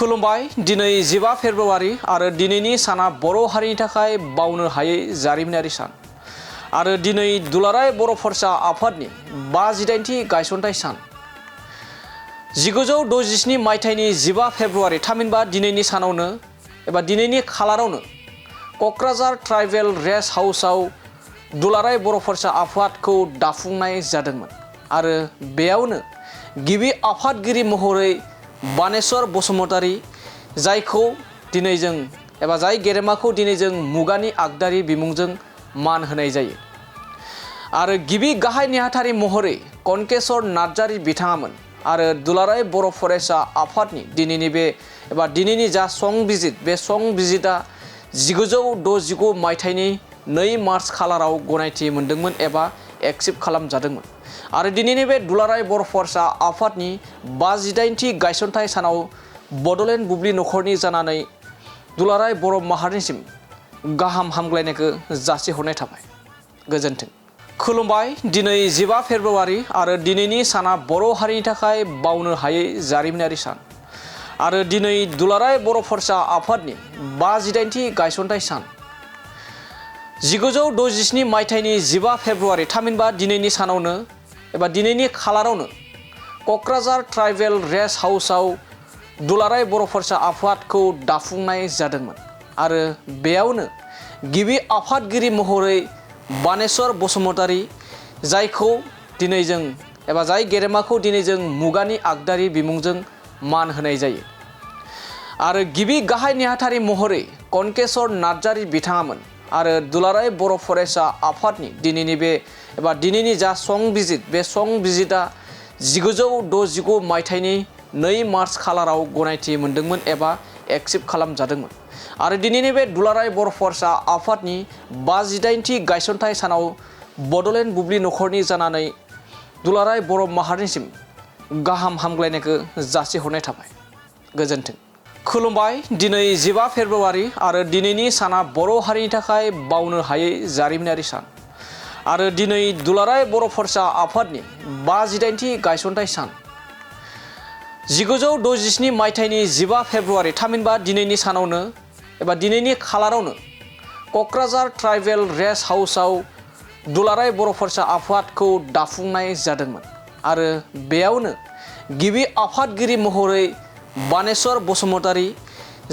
खुलुमबाय दिनै 15 फेब्रुवारि आरो दिनैनि साना बर' हारिनि थाखाय बावनो हायै जारिमिनारि सान आरो दिनै दुलाराय बर' फरायसा आफादनि 58थि गायसनथाय सान 1967 मायथाइनि 15 फेब्रुवारि थामहिनबा दिनैनि सानावनो एबा दिनैनि खालारावनो क'क्राझार ट्राइबेल रेस्ट हाउसआव दुलाराय बर' फरायसा आफादखौ दाफुंनाय जादोंमोन आरो बेयावनो गिबि आफादगिरि महरै बानेश्वर बसुमतारी जायखौ दिनै जों एबा जाय गेदेमाखौ दिनै जों मुगानि आगदारि बिमुंजों मान होनाय जायो आरो गिबि गाहाय नेहाथारि महरै कनकेश्वर नार्जारी बिथाङामोन आरो दुलाराय बर' फरायसा आफादनि दिनैनि बे एबा दिनैनि जा संबिजित बे संबिजिता 1969 मायथाइनि 2 मार्च खालाराव गनायथि मोनदोंमोन एबा एक्सेप्ट खालामजादोंमोन आरो दिनैनि बे दुलाराय बर' फरायसा आफादनि 58थि गायसनथाय सानाव बड'लेण्ड बुब्लि नखरनि जानानै दुलाराय बर' माहारिनिसिम गाहाम हामग्लायनायखौ जासिहरनाय थाबाय। गोजोन्थों। खुलुमबाय दिनै 15 फेब्रुवारि आरो दिनैनि साना बर' हारिनि थाखाय बावनो हायै जारिमिनारि सान आरो दिनै दुलाराय बर' फरायसा आफादनि 58थि गायसनथाय सान 1967 मायथाइनि 15 फेब्रुवारि थामहिनबा दिनैनि सानावनो एबा दिनैनि खालारावनो क'क्राझार ट्राइबेल रेस्ट हाउसआव दुलाराय बर' फरायसा आफादखौ दाफुंनाय जादोंमोन आरो बेयावनो गिबि आफादगिरि महरै बानेश्वर बसुमतारी जायखौ दिनै जों एबा जाय गेदेमाखौ दिनै जों मुगानि आगदारि बिमुंजों मान होनाय जायो आरो गिबि गाहाय नेहाथारि महरै कनकेश्वर नार्जारी बिथाङामोन आरो दुलाराय बर' फरायसा आफादनि दिनैनि बे एबा दिनैनि जा संबिजित बे संबिजिता 1969 मायथाइनि 2 मार्च खालाराव गनायथि मोनदोंमोन एबा एक्सेप्ट खालामजादोंमोन आरो दिनैनि बे दुलाराय बर' फरायसा आफादनि 58थि गायसनथाय सानाव बड'लेण्ड बुब्लि नखरनि जानानै दुलाराय बर' माहारिनिसिम गाहाम हामग्लायनायखौ जासिहरनाय थाबाय। गोजोन्थों। खुलुमबाय दिनै 15 फेब्रुवारि आरो दिनैनि साना बर' हारिनि थाखाय बावनो हायै जारिमिनारि सान आरो दिनै दुलाराय बर' फरायसा आफादनि 58थि गायसनथाय सान 1967 मायथाइनि 15 फेब्रुवारि थामहिनबा दिनैनि सानावनो एबा दिनैनि खालारावनो क'क्राझार ट्राइबेल रेस्ट हाउसआव दुलाराय बर' फरायसा आफादखौ दाफुंनाय जादोंमोन आरो बेयावनो गिबि आफादगिरि महरै बानेश्वर बसुमतारी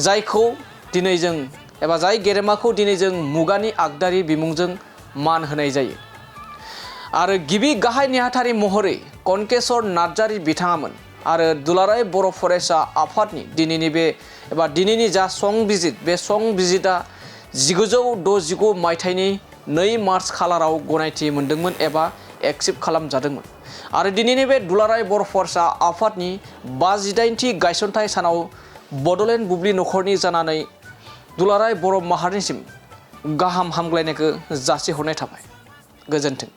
जायखौ दिनै जों एबा जाय गेदेमाखौ दिनै जों मुगानि आगदारि बिमुंजों मान होनाय जायो आरो गिबि गाहाय नेहाथारि महरै कनकेश्वर नार्जारी बिथाङामोन आरो दुलाराय बर' फरायसा आफादनि दिनैनि बे एबा दिनैनि जा संबिजित बे संबिजिता 1969 मायथाइनि 2 मार्च खालाराव गनायथि मोनदोंमोन एबा एक्सेप्ट खालामजादोंमोन आरो दिनैनि बे दुलाराय बर' फरायसा आफादनि 58थि गायसनथाय सानाव बड'लेण्ड बुब्लि नखरनि जानानै दुलाराय बर' माहारिनिसिम गाहाम हामग्लायनायखौ जासिहरनाय थाबाय। गोजोन्थों।